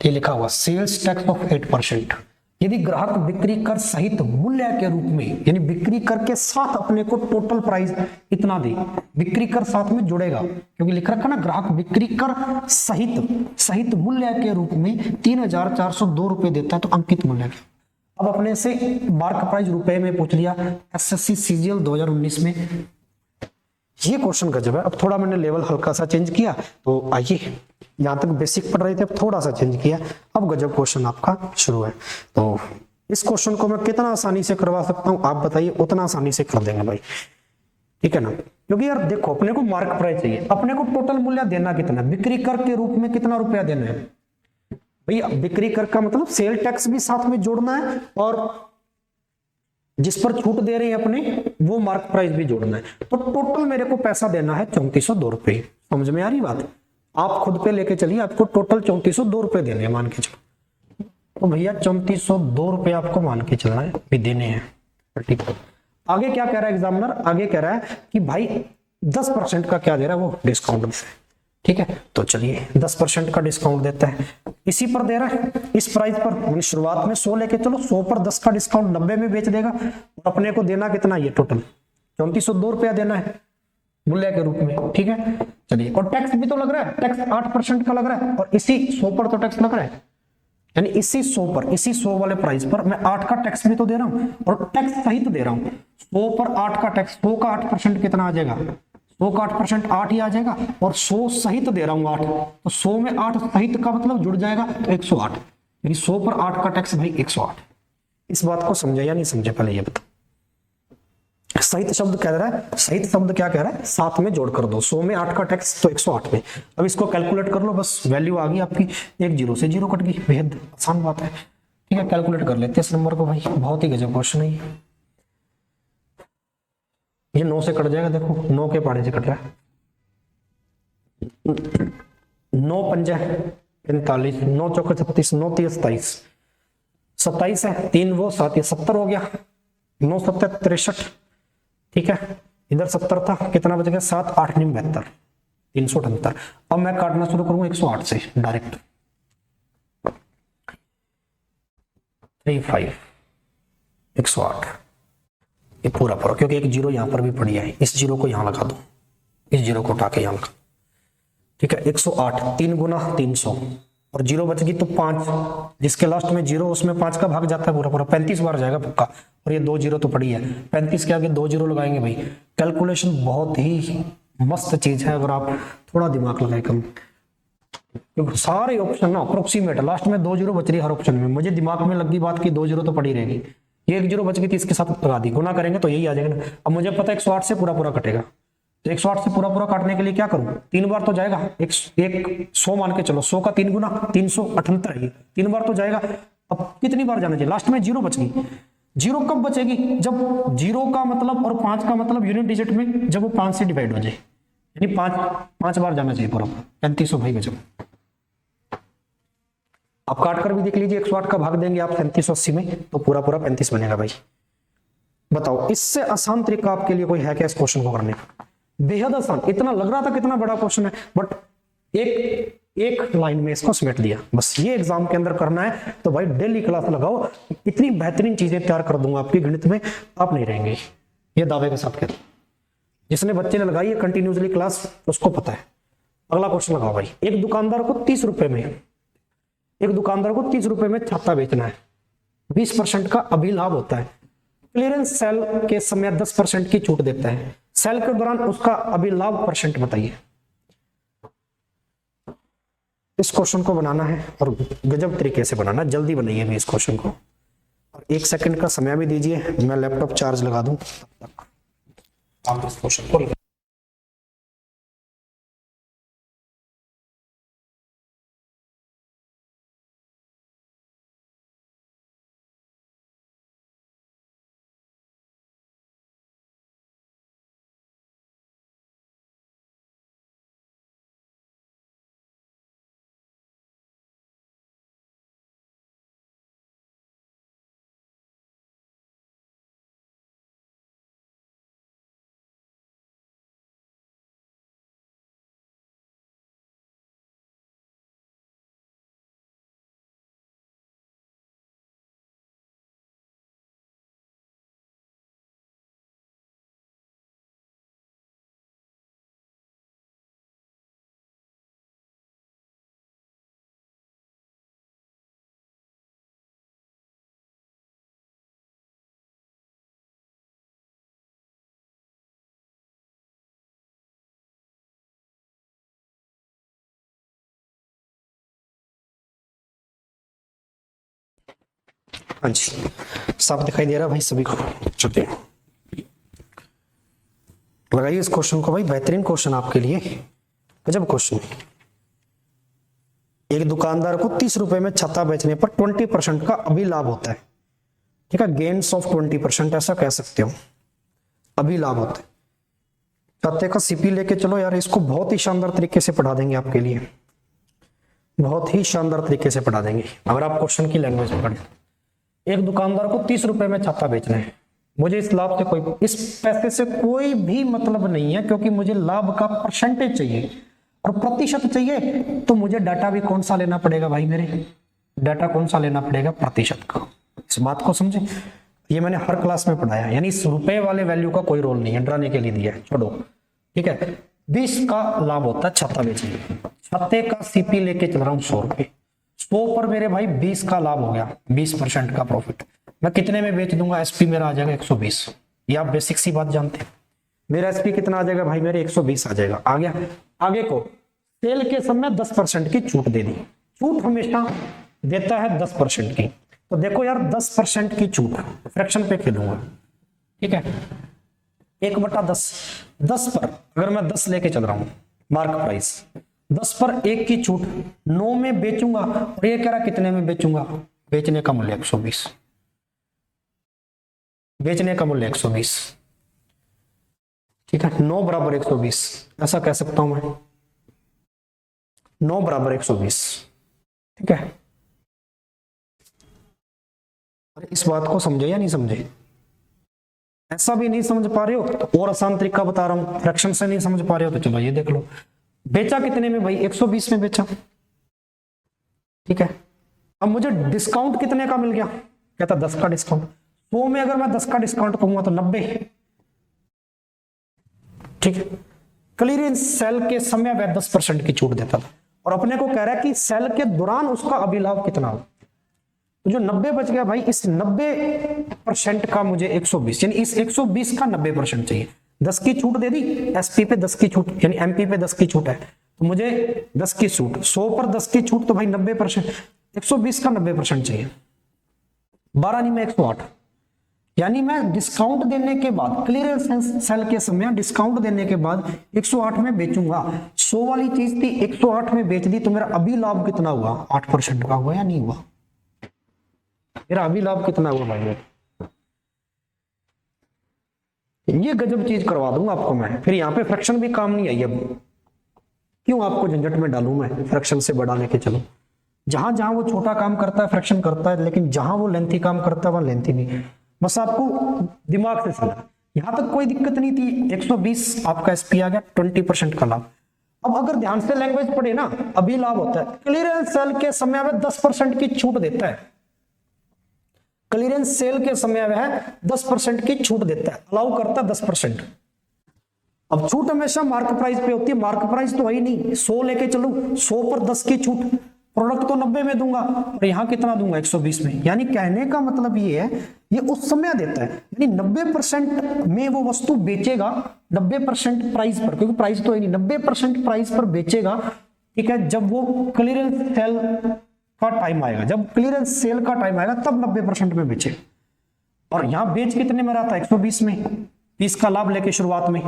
ये लिखा हुआ सेल्स टैक्स ऑफ 8%। यदि ग्राहक बिक्री कर सहित मूल्य के रूप में, यानी बिक्री कर के साथ अपने को टोटल प्राइस इतना दे, बिक्री कर साथ में जुड़ेगा क्योंकि लिख रखा ना, ग्राहक बिक्री कर सहित मूल्य के रूप में 3,402 रुपए देता है तो अंकित मूल्य क्या? अब अपने से मार्क प्राइस रुपए में पूछ लिया एसएससी सीजीएल 2019 में। ये क्वेश्चन गजब है। अब थोड़ा मैंने लेवल हल्का सा चेंज किया, तो आइए, यहां तक बेसिक पढ़ रहे थे, अब थोड़ा सा चेंज किया, अब गजब क्वेश्चन आपका शुरू है। तो इस क्वेश्चन को मैं कितना आसानी से करवा सकता हूं आप बताइए, उतना आसानी से कर देंगे भाई, ठीक है ना। क्योंकि यार देखो, अपने को मार्क प्राइस चाहिए, अपने को टोटल मूल्य देना कितना, बिक्री कर के रूप में कितना रुपया देना है भैया। बिक्री कर का मतलब सेल टैक्स भी साथ में जोड़ना है और जिस पर छूट दे रहे हैं अपने वो मार्क प्राइस भी जोड़ना है। तो टोटल मेरे को पैसा देना है 3402 रुपए। समझ में आ रही बात? आप खुद पे लेके चलिए, आपको टोटल 3402 रुपए देने हैं मान के चलो। तो भैया 3402 रुपए आपको मान के चलना है, भी देने हैं, ठीक है। आगे क्या कह रहा है एग्जामिनर? आगे कह रहा है कि भाई 10% का क्या दे रहा है वो डिस्काउंट से, ठीक है। तो चलिए 10% का डिस्काउंट देता है, इसी पर दे रहा है, इस प्राइस पर। शुरुआत में 100 लेके चलो, 100 पर 10 का डिस्काउंट 90 में बेच देगा। और अपने को देना कितना, ये टोटल 3402 रुपया देना है मूल्य के रूप में, ठीक है। चलिए, और टैक्स भी तो लग रहा है, टैक्स 8% का लग रहा है और इसी 100 पर तो टैक्स लग रहा है। यानी इसी 100 पर, इसी 100 वाले प्राइस पर मैं 8 का टैक्स भी तो दे रहा हूं और टैक्स सहित दे रहा हूं। 100 पर 8 का टैक्स, 100 का 8% कितना आ जाएगा? 100 का 8% 8 ही आ जाएगा, और 100 सहित दे रहा हूं 8, तो 100 में 8 सहित का मतलब जुड़ जाएगा तो 108, यानी 100 पर 8 का टैक्स भाई 108। इस बात को समझे या नहीं समझे पहले ये बताओ। सहित शब्द कह रहा है, सहित शब्द क्या कह रहा है? साथ में जोड़ कर दो, 100 में 8 का टैक्स तो 108 में। अब इसको कैलकुलेट कर लो, बस वैल्यू आ गई आपकी, एक जीरो से जीरो कट गई, बेहद आसान बात है। ठीक है, कैलकुलेट कर लेते हैं इस नंबर को भाई, बहुत ही गजब क्वेश्चन है ये 9 से कट जाएगा, देखो 9 के पाड़े से कट रहा है। 9 पंजा 45, 9 चौके 36, 9 तीस 27, 27 है, 3 वो 7 70 हो गया, 9 7 63। ठीक है, इधर 70 था, कितना बच गया? 7 8 9 72, 378। अब मैं काटना शुरू करूंगा 108 से डायरेक्ट, 35 108, ये पूरा पूरा, क्योंकि एक जीरो यहां पर भी पड़ी है, इस जीरो को यहां लगा दो, इस जीरो को उठा के यहां लगा। ठीक है, 108, 3 गुना 300, और जीरो बच गई तो 5, जिसके लास्ट में जीरो उसमें 5 का भाग जाता है पूरा पूरा, 35 बार जाएगा पक्का, और ये 2 जीरो तो पड़ी है, 35 के आगे 2 जीरो लगाएंगे भाई। कैलकुलेशन बहुत ही मस्त चीज है अगर आप थोड़ा दिमाग लगाए कम, क्योंकि सारे ऑप्शन ना अप्रोक्सीमेट, लास्ट में 2 जीरो बच रही है हर ऑप्शन में, मुझे दिमाग में लगी बात की 2 जीरो तो पड़ी रहेगी, ये 1 जीरो बच गई थी, इसके साथ लगा दी, गुना करेंगे तो यही आ जाएगा ना। अब मुझे पता है 108 से पूरा पूरा कटेगा, तो 108 से पूरा पूरा काटने के लिए क्या करूं? 3 बार तो जाएगा, एक 100 मान के चलो, 100 का 3 गुना 378 है, 3 बार तो जाएगा। अब कितनी बार जाना चाहिए? लास्ट में जीरो बच गई, जीरो कब बचेगी? जब जीरो का मतलब और 5 का मतलब यूनिट डिजिट में जब वो 5 से डिवाइड हो जाए, यानी 5 बार जाना चाहिए पूरा, 3500 भाई बचा। आप काट कर भी देख लीजिए, 108 का भाग देंगे आप 3780 में तो पूरा पूरा 35 बनेगा भाई। बताओ, इससे आसान तरीका आपके लिए कोई है क्या इस क्वेश्चन को करने का? बेहद आसान, इतना लग रहा था कितना बड़ा क्वेश्चन है, बट एक लाइन में इसको समेट दिया। बस ये एग्जाम के अंदर करना है तो भाई डेली क्लास लगाओ, इतनी बेहतरीन चीजें तैयार कर दूंगा आपकी गणित में, आप नहीं रहेंगे, ये दावे के साथ कहता हूं। जिसने बच्चे ने लगाई है कंटिन्यूसली क्लास उसको पता है। अगला क्वेश्चन लगाओ भाई, एक दुकानदार को 30 रुपए में छाता बेचना है, 20% का अभिलाभ होता है, क्लियरेंस सेल के समय 10% की छूट देता है, सेल के दौरान उसका अभिलाभ परसेंट बताइए। इस क्वेश्चन को बनाना है और गजब तरीके से बनाना, जल्दी बनाइए भी इस क्वेश्चन को, और 1 सेकंड का समय भी दीजिए, मैं लैपटॉप चार्ज लगा दूं तब तक आप इस क्वेश्चन को। हाँ जी, साफ दिखाई दे रहा है भाई सभी को? चलिए लगाइए इस क्वेश्चन को भाई, बेहतरीन क्वेश्चन आपके लिए, गजब क्वेश्चन। एक दुकानदार को 30 रुपए में छाता बेचने पर 20% का अभिलाभ होता है। ठीक है, गेन्स ऑफ 20% ऐसा कह सकते हो, अभिलाभ होता है। छाते का सीपी लेके चलो यार, इसको बहुत ही शानदार तरीके से पढ़ा देंगे आपके लिए, बहुत ही शानदार तरीके से पढ़ा देंगे अगर आप क्वेश्चन की लैंग्वेज में पढ़ें। एक दुकानदार को 30 रुपए में छाता बेचना है, मुझे इस लाभ से कोई, इस पैसे से कोई भी मतलब नहीं है, क्योंकि मुझे लाभ का परसेंटेज चाहिए और प्रतिशत चाहिए, तो मुझे डाटा भी कौन सा लेना पड़ेगा भाई? मेरे डाटा कौन सा लेना पड़ेगा? प्रतिशत का। इस बात को समझे, ये मैंने हर क्लास में पढ़ाया, यानी इस रुपए वाले वैल्यू का कोई रोल नहीं है, डराने के लिए दिया है, छोड़ो। ठीक है, 20 का लाभ होता है छाता बेचने, छाते का सीपी लेके चल रहा हूँ 100 रुपए, 100 पर मेरे भाई 20 का लाभ हो गया, 20% का प्रॉफिट। मैं कितने में बेच दूंगा? एसपी मेरा आ जाएगा 120। ये आप बेसिक सी बात जानते हैं। मेरा एसपी कितना आ जाएगा भाई? मेरे 120 आ जाएगा। आ गया। आगे को सेल के समय 10% की छूट दे दी। छूट हमेशा देता है 10% की। तो देखो यार 10% की छूट, फ्रैक्शन पे खेलूंगा, ठीक है। 1/10, 10 पर अगर मैं 10 लेके चल रहा हूं मार्क प्राइस, 10 पर 1 की छूट, 9 में बेचूंगा। और ये कह रहा कितने में बेचूंगा? बेचने का मूल्य 120, बेचने का मूल्य 120, ठीक है। 9 बराबर 120, ऐसा कह सकता हूं मैं, 9 बराबर 120, ठीक है। अरे इस बात को समझे या नहीं समझे? ऐसा भी नहीं समझ पा रहे हो तो और आसान तरीका बता रहा हूं। फ्रैक्शन से नहीं समझ पा रहे हो तो चलो ये देख लो। बेचा कितने में भाई? 120 में बेचा, ठीक है। अब मुझे डिस्काउंट कितने का मिल गया? कहता 10 का डिस्काउंट। 100 में अगर मैं 10 का डिस्काउंट कहूंगा तो 90, ठीक है। क्लियरेंस सेल के समय वह 10% की छूट देता था और अपने को कह रहा है कि सेल के दौरान उसका अभिलाभ कितना हो। तो जो 90 बच गया भाई, इस 90% का मुझे 120, यानी इस 120 का 90% चाहिए। 10 की छूट दे दी, एसपी पे 10 की छूट, यानी एमपी पे 10 की छूट है, तो मुझे 10 की छूट, 100 पर 10 की छूट, तो भाई 90%, 120 का 90% चाहिए। 12 नहीं में 108, यानी मैं डिस्काउंट देने के बाद, क्लियरेंस सेल के समय डिस्काउंट देने के बाद 108 में बेचूंगा। 100 वाली चीज थी, 108 में बेच दी, तो मेरा अभी लाभ कितना हुआ? 8% का हुआ या नहीं हुआ? मेरा अभी लाभ कितना हुआ भाई? ये गजब चीज करवा दूंगा आपको मैं। फिर यहाँ पे फ्रैक्शन भी काम नहीं आई। अब क्यों आपको झंझट में डालूं मैं फ्रैक्शन से बड़ा लेके चलो। जहां जहां वो छोटा काम करता है फ्रैक्शन करता है, लेकिन जहां वो लेंथी काम करता है वहां लेंथी नहीं। बस आपको दिमाग से चला, यहां तक कोई दिक्कत नहीं थी। 120 आपका एसपी आ गया, 20% का लाभ। अब अगर ध्यान से लैंग्वेज पढ़े ना, अभी लाभ होता है, क्लियरेंस सेल के समय में 10% की छूट देता है। क्लियरेंस सेल के समय वह 10% की छूट देता है, अलाउ करता है 10%। अब छूट हमेशा मार्क प्राइस पे होती है, मार्क प्राइस तो है ही नहीं। 100 लेके चलूं, 100 पर 10 की छूट, प्रोडक्ट तो 90 में दूंगा और यहां कितना दूंगा? 120 में। यानी कहने का मतलब ये है, ये उस समय देता है, यानी 90% में वो वस्तु बेचेगा 90% प्राइस पर, क्योंकि प्राइस तो है नहीं, 90% प्राइस पर बेचेगा, ठीक है। जब वो क्लियरेंस सेल का टाइम आएगा, जब क्लियरेंस सेल का टाइम आएगा तब 90% में बेचे। और यहां बेच कितने में रहा था? 120 में, 20 का लाभ लेके शुरुआत में,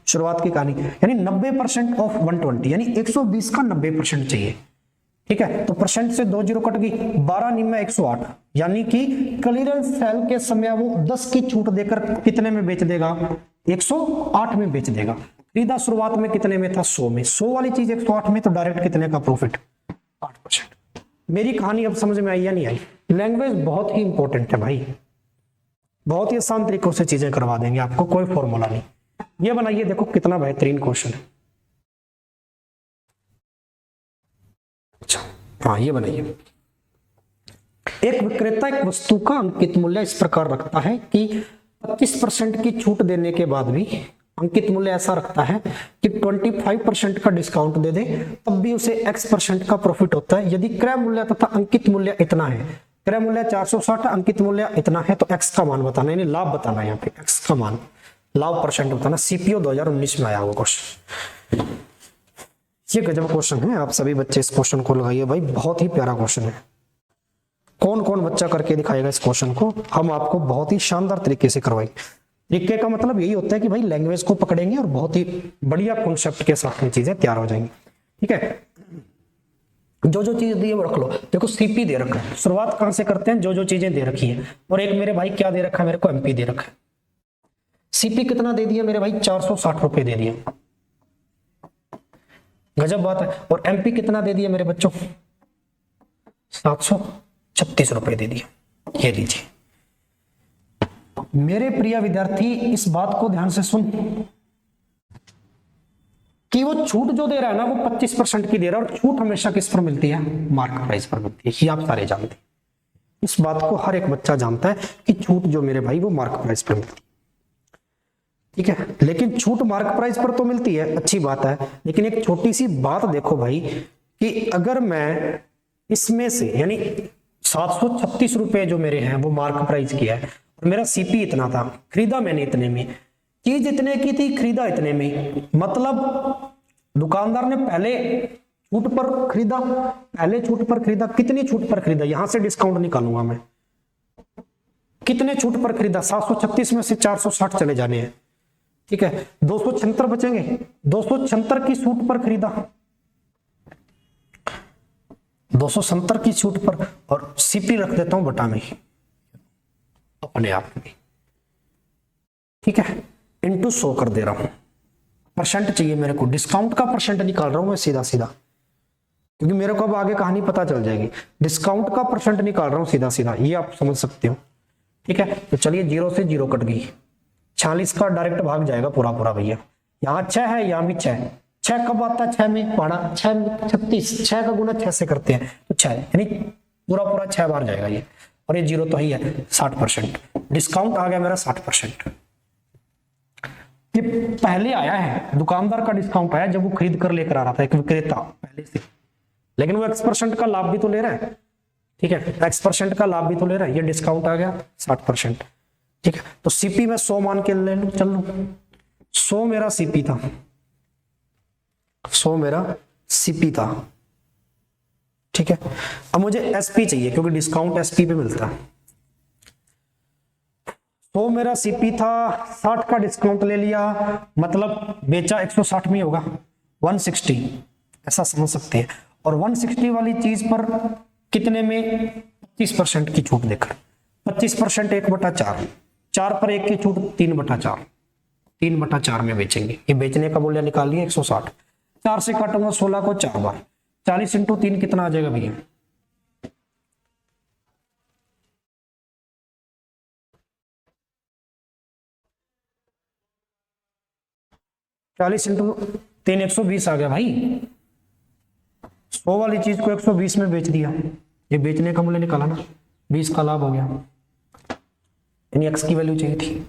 शुरुआत की कहानी, यानी 90% ऑफ 120, यानी 120 का 90% चाहिए, ठीक है। तो परसेंट से 2 जीरो कट गई, 12 निम्न 108, यानी कि क्लियरेंस सेल के समय वो 10 की छूट देकर कितने में बेच देगा? 108 में बेच देगा। खरीदा शुरुआत में कितने में था? 100 में। 100 वाली चीज 108 में, तो डायरेक्ट कितने का प्रॉफिट? 8%। मेरी कहानी अब समझ में आई या नहीं आई? लैंग्वेज बहुत ही इंपॉर्टेंट है भाई, बहुत ही आसान तरीकों से चीजें करवा देंगे आपको, कोई फॉर्मूला नहीं। ये बनाइए, देखो कितना बेहतरीन क्वेश्चन है। अच्छा हाँ, ये बनाइए। एक विक्रेता एक वस्तु का अंकित मूल्य इस प्रकार रखता है कि 25% की छूट देने के बाद भी अंकित मूल्य ऐसा रखता है कि 25% का डिस्काउंट दे दे तब भी उसे x% का प्रॉफिट होता है यदि क्रय मूल्य तथा अंकित मूल्य इतना है। क्रय मूल्य 460, अंकित मूल्य इतना है, तो x का मान बताना, यानी लाभ बताना। यहाँ पे x का मान, लाभ परसेंट बताना। सीपीओ 2019 में आया हुआ क्वेश्चन। ये गजब क्वेश्चन है, आप सभी बच्चे इस क्वेश्चन को लगाइए भाई, बहुत ही प्यारा क्वेश्चन है। कौन कौन बच्चा करके दिखाएगा इस क्वेश्चन को? हम आपको बहुत ही शानदार तरीके से करवाएंगे। तरीके का मतलब यही होता है कि भाई लैंग्वेज को पकड़ेंगे और बहुत ही बढ़िया कॉन्सेप्ट के साथ में चीजें तैयार हो जाएंगी, ठीक है। जो जो चीज दी है वो रख लो। देखो सीपी दे रखा है, शुरुआत कहां से करते हैं? जो जो चीजें दे रखी है। और एक मेरे भाई क्या दे रखा है? मेरे को एमपी दे रखा है। सीपी कितना दे दिया मेरे भाई? 460 रुपए दे दिया, गजब बात है। और एमपी कितना दे दिया मेरे बच्चों? 736 रुपए दे दिया। ये लीजिए मेरे प्रिय विद्यार्थी, इस बात को ध्यान से सुन कि वो छूट जो दे रहा है ना, वो 25% की दे रहा है। और छूट हमेशा किस पर मिलती है? मार्क प्राइस पर मिलती है। ये आप सारे जानते हैं, इस बात को हर एक बच्चा जानता है कि छूट जो मेरे भाई वो मार्क प्राइस पर मिलती है, ठीक है। लेकिन छूट मार्क प्राइस पर तो मिलती है, अच्छी बात है, लेकिन एक छोटी सी बात देखो भाई कि अगर मैं इसमें से यानी 736 रुपए जो मेरे हैं वो मार्क प्राइस किया है और मेरा सीपी इतना था, खरीदा मैंने इतने में, चीज इतने की थी, खरीदा इतने में, मतलब दुकानदार ने पहले छूट पर खरीदा, पहले छूट पर खरीदा, कितनी छूट पर खरीदा, यहां से डिस्काउंट निकालूंगा मैं, कितने छूट पर खरीदा, 736 में से 460 चले जाने हैं, ठीक है, 276 बचेंगे, 276 की छूट पर खरीदा, 270 की छूट पर, और सीपी रख देता हूं बटा में अपने आप में, ठीक है, इनटू 100 कर दे रहा हूं, परसेंट चाहिए मेरे को, डिस्काउंट का परसेंट निकाल रहा हूं मैं सीधा सीधा, क्योंकि मेरे को अब आगे कहानी पता चल जाएगी, डिस्काउंट का परसेंट निकाल रहा हूं सीधा सीधा, ये आप समझ सकते हो, ठीक है। तो चलिए 0 से 0 कट गई, 46 का डायरेक्ट भाग जाएगा पूरा पूरा भैया, यहाँ 6 है, यहाँ भी 6, 6 कब आता है 6 में, पढ़ा 6 में 36, 6 का गुना 6 से करते हैं तो 6, यानी पूरा पूरा 6 बार जाएगा ये, और ये 0 तो ही है, 60%, डिस्काउंट आ गया मेरा 60%। ये पहले आया है, दुकानदार का डिस्काउंट आया जब वो खरीद कर लेकर आ रहा था, एक विक्रेता पहले से, लेकिन वो X% का लाभ भी तो ले रहा है, ठीक है, X% का लाभ भी तो ले रहा है, ये डिस्काउंट आ गया 60%, ठीक है। तो सीपी में 100 मान के ले लूं, चल लूं, 100 मेरा सीपी था, 100 मेरा सीपी था, ठीक है। अब मुझे एसपी चाहिए क्योंकि डिस्काउंट एसपी पे मिलता है, 100 मेरा सीपी था, 60 का डिस्काउंट ले लिया, मतलब बेचा 160 में होगा, 160 ऐसा समझ सकते हैं, और 160 वाली चीज पर कितने में, 25% की छूट देकर, 25% 1/4, 4 पर 1 की छूट 3/4, 3/4 में बेचेंगे, ये बेचने का मूल्य निकाल लिया 160, 4 से काटूंगा 16 को 4 बार, 40 × 3 कितना आ जाएगा भैया, 40 × 3 120 आ गया भाई, 100 वाली चीज को 120 में बेच दिया, ये बेचने का मूल्य निकाला ना, 20 का लाभ हो गया, यानी एक्स की वैल्यू चाहिए थी,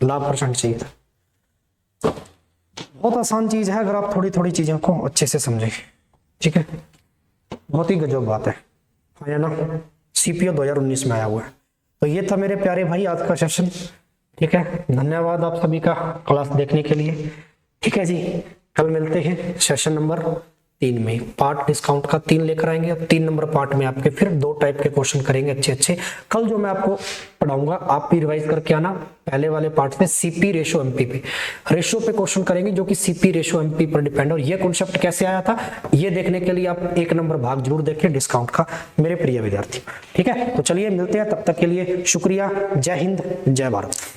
लाभ परसेंट चाहिए था। बहुत आसान चीज है अगर आप थोड़ी थोड़ी चीजों को अच्छे से समझें, ठीक है, बहुत ही गजब बात है ना, सीपीओ 2019 में आया हुआ है। तो ये था मेरे प्यारे भाई आज का सेशन, ठीक है, धन्यवाद आप सभी का क्लास देखने के लिए, ठीक है जी, कल मिलते हैं सेशन नंबर 3 में, पार्ट डिस्काउंट का 3 लेकर आएंगे, अब 3 नंबर पार्ट में आपके फिर 2 टाइप के क्वेश्चन करेंगे अच्छे अच्छे। कल जो मैं आपको पढ़ाऊंगा आप भी रिवाइज करके आना, पहले वाले पार्ट से सीपी रेशो एमपी पे, रेशो पे क्वेश्चन करेंगे जो कि सीपी रेशो एमपी पर डिपेंड, और ये कॉन्सेप्ट कैसे आया था ये देखने के लिए आप 1 नंबर भाग जरूर देखें डिस्काउंट का मेरे प्रिय विद्यार्थी, ठीक है। तो चलिए मिलते हैं, तब तक के लिए शुक्रिया, जय हिंद जय भारत।